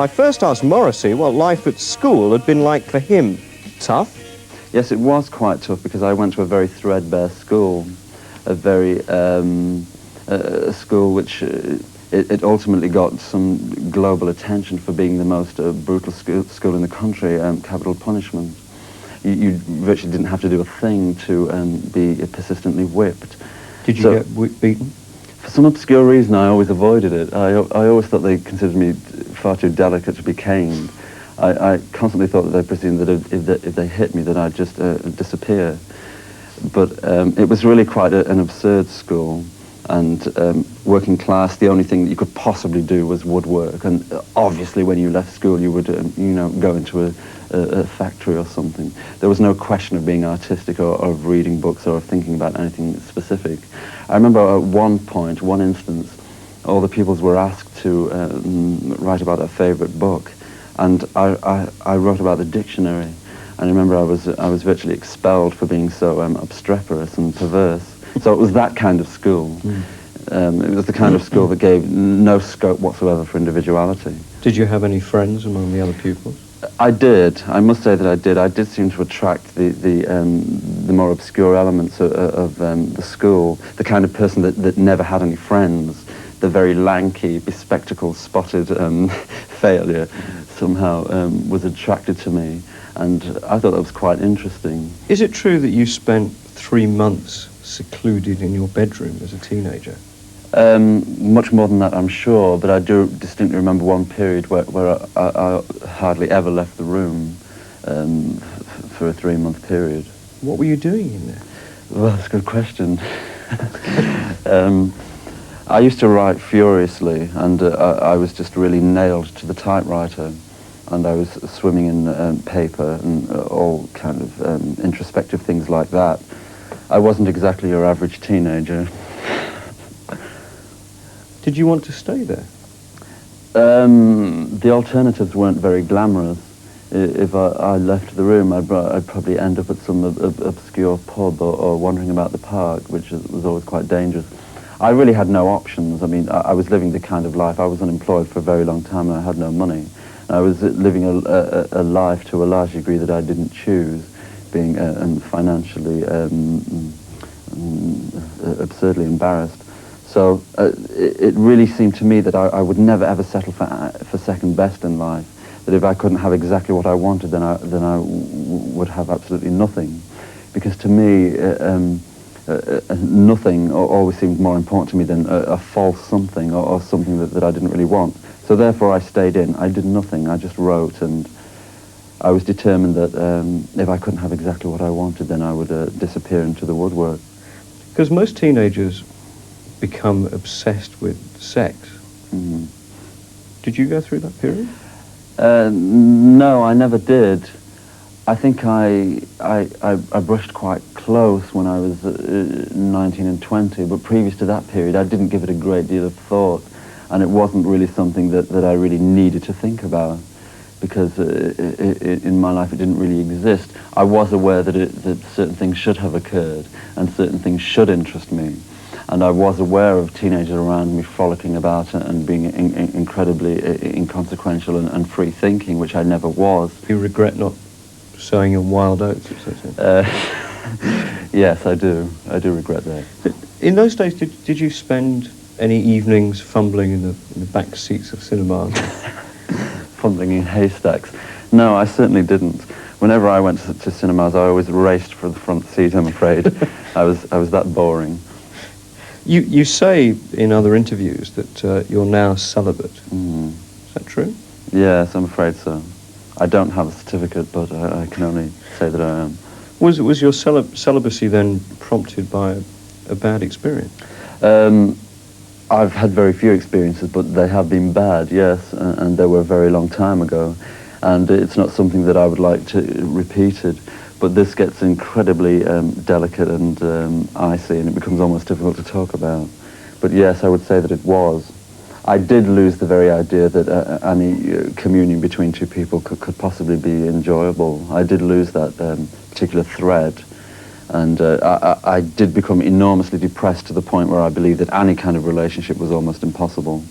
I first asked Morrissey what life at school had been like for him. Tough? Yes, it was quite tough because I went to a very threadbare school, a very a school which it ultimately got some global attention for being the most brutal school in the country, capital punishment. You virtually didn't have to do a thing to be persistently whipped. Did you get beaten? For some obscure reason, I always avoided it. I always thought they considered me far too delicate to be caned. I constantly thought that they presumed that if they hit me, that I'd just disappear. But it was really quite an absurd school, and working class, the only thing that you could possibly do was woodwork. And obviously, when you left school, you would, go into a factory or something. There was no question of being artistic or of reading books or of thinking about anything specific. I remember at one point, one instance, all the pupils were asked to write about their favourite book, and I wrote about the dictionary. And I remember I was virtually expelled for being so obstreperous and perverse. So it was that kind of school. It was the kind of school that gave no scope whatsoever for individuality. Did you have any friends among the other pupils? I did. I must say that I did. I did seem to attract the more obscure elements of the school, the kind of person that never had any friends, the very lanky, bespectacled, spotted failure somehow was attracted to me, and I thought that was quite interesting. Is it true that you spent 3 months secluded in your bedroom as a teenager? Much more than that, I'm sure, but I do distinctly remember one period where I hardly ever left the room for a 3-month period. What were you doing in there? Well, that's a good question. I used to write furiously, and I was just really nailed to the typewriter, and I was swimming in paper and all kind of introspective things like that. I wasn't exactly your average teenager. Did you want to stay there? The alternatives weren't very glamorous. If I left the room, I'd probably end up at some obscure pub or wandering about the park, which was always quite dangerous. I really had no options. I mean, I was living the kind of life. I was unemployed for a very long time and I had no money. I was living a life to a large degree that I didn't choose, being financially absurdly embarrassed. So it really seemed to me that I would never ever settle for second best in life. That if I couldn't have exactly what I wanted, then I would have absolutely nothing. Because to me, nothing always seemed more important to me than a false something or something that I didn't really want. So therefore I stayed in. I did nothing. I just wrote, and I was determined that if I couldn't have exactly what I wanted, then I would disappear into the woodwork. Because most teenagers become obsessed with sex. Mm-hmm. Did you go through that period? No, I never did. I think I brushed quite close when I was 19 and 20, but previous to that period I didn't give it a great deal of thought, and it wasn't really something that I really needed to think about, because in my life it didn't really exist. I was aware that certain things should have occurred and certain things should interest me, and I was aware of teenagers around me frolicking about and being incredibly inconsequential and free-thinking, which I never was. You regret not sowing your wild oats, etc. Yes, I do. I do regret that. In those days, did you spend any evenings fumbling in the back seats of cinemas? Fumbling in haystacks? No, I certainly didn't. Whenever I went to cinemas, I always raced for the front seat, I'm afraid. I was that boring. You say in other interviews that you're now celibate. Mm. Is that true? Yes, I'm afraid so. I don't have a certificate, but I can only say that I am. Was your celibacy then prompted by a bad experience? I've had very few experiences, but they have been bad, yes, and they were a very long time ago. And it's not something that I would like to repeated, but this gets incredibly delicate and icy, and it becomes almost difficult to talk about. But yes, I would say that it was. I did lose the very idea that any communion between two people could possibly be enjoyable. I did lose that particular thread, and I did become enormously depressed to the point where I believed that any kind of relationship was almost impossible.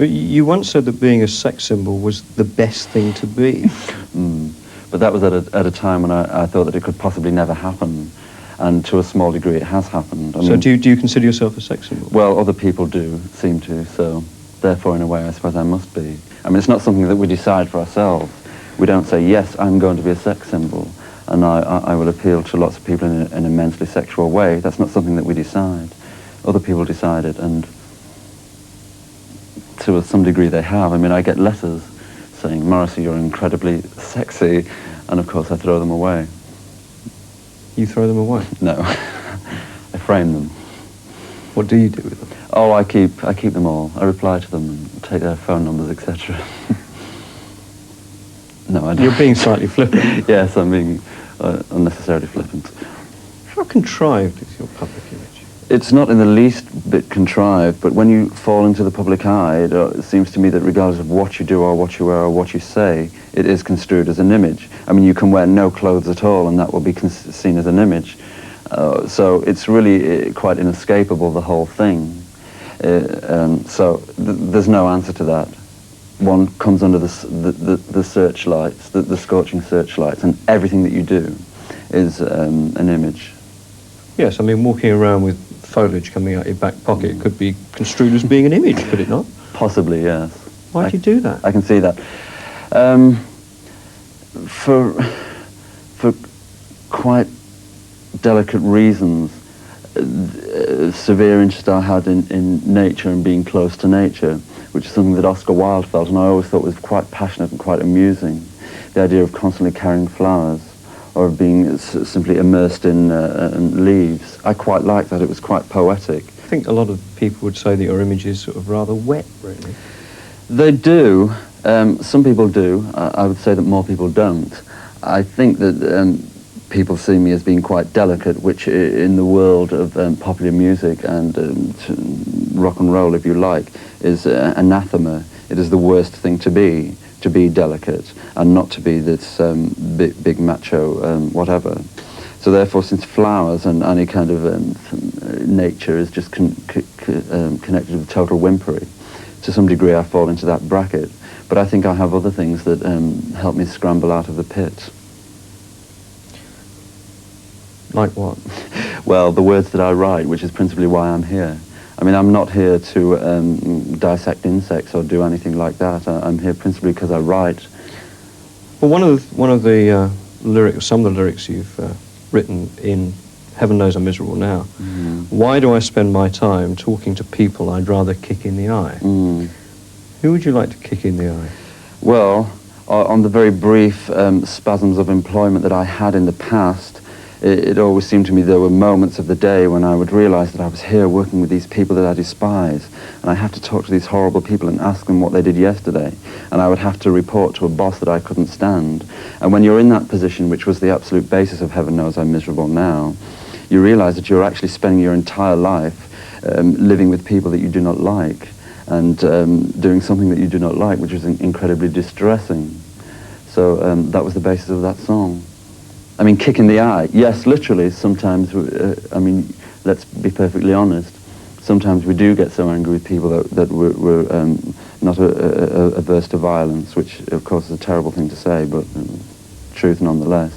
But you once said that being a sex symbol was the best thing to be. But that was at a time when I thought that it could possibly never happen. And to a small degree it has happened. I So mean, do you consider yourself a sex symbol? well, other people do seem to, so therefore in a way I suppose I must be. I mean, it's not something that we decide for ourselves. We don't say, yes, I'm going to be a sex symbol, and I will appeal to lots of people in an immensely sexual way. That's not something that we decide. Other people decide it, and to some degree they have. I mean, I get letters saying, Morrissey, you're incredibly sexy, and of course I throw them away. You throw them away? No, I frame them. What do you do with them? Oh, I keep them all. I reply to them and take their phone numbers, etc. No, I don't. You're being slightly flippant. Yes, I'm being unnecessarily flippant. How contrived is your public image? It's not in the least bit contrived, but when you fall into the public eye, it seems to me that regardless of what you do or what you wear or what you say, it is construed as an image. I mean, you can wear no clothes at all and that will be seen as an image. So it's really quite inescapable, the whole thing. So there's no answer to that. One comes under the searchlights, the scorching searchlights, and everything that you do is an image. Yes, I mean, walking around with foliage coming out your back pocket could be construed as being an image, could it not? Possibly, yes. Why do you do that? I can see that. For quite delicate reasons, severe interest I had in nature and being close to nature, which is something that Oscar Wilde felt, and I always thought was quite passionate and quite amusing. The idea of constantly carrying flowers, or of being simply immersed in leaves. I quite liked that. It was quite poetic. I think a lot of people would say that your image is sort of rather wet, really. They do. Some people do. I would say that more people don't. I think that people see me as being quite delicate, which in the world of popular music and rock and roll, if you like, is anathema. It is the worst thing to be delicate and not to be this big macho whatever. So therefore, since flowers and any kind of nature is just connected with total whimpery, to some degree I fall into that bracket. But I think I have other things that help me scramble out of the pit. Like what? Well, the words that I write, which is principally why I'm here. I mean, I'm not here to dissect insects or do anything like that. I'm here principally because I write. Well, one of the lyrics, some of the lyrics you've written in Heaven Knows I'm Miserable Now. Why do I spend my time talking to people I'd rather kick in the eye? Who would you like to kick in the eye? Well, on the very brief spasms of employment that I had in the past, it always seemed to me there were moments of the day when I would realize that I was here working with these people that I despise, and I have to talk to these horrible people and ask them what they did yesterday, and I would have to report to a boss that I couldn't stand. And when you're in that position, which was the absolute basis of Heaven Knows I'm Miserable Now, you realize that you're actually spending your entire life living with people that you do not like, and doing something that you do not like, which is incredibly distressing. So that was the basis of that song. I mean, kick in the eye. Yes, literally, sometimes, I mean, let's be perfectly honest, sometimes we do get so angry with people that we're not averse to violence, which, of course, is a terrible thing to say, but truth nonetheless.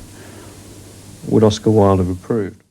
Would Oscar Wilde have approved?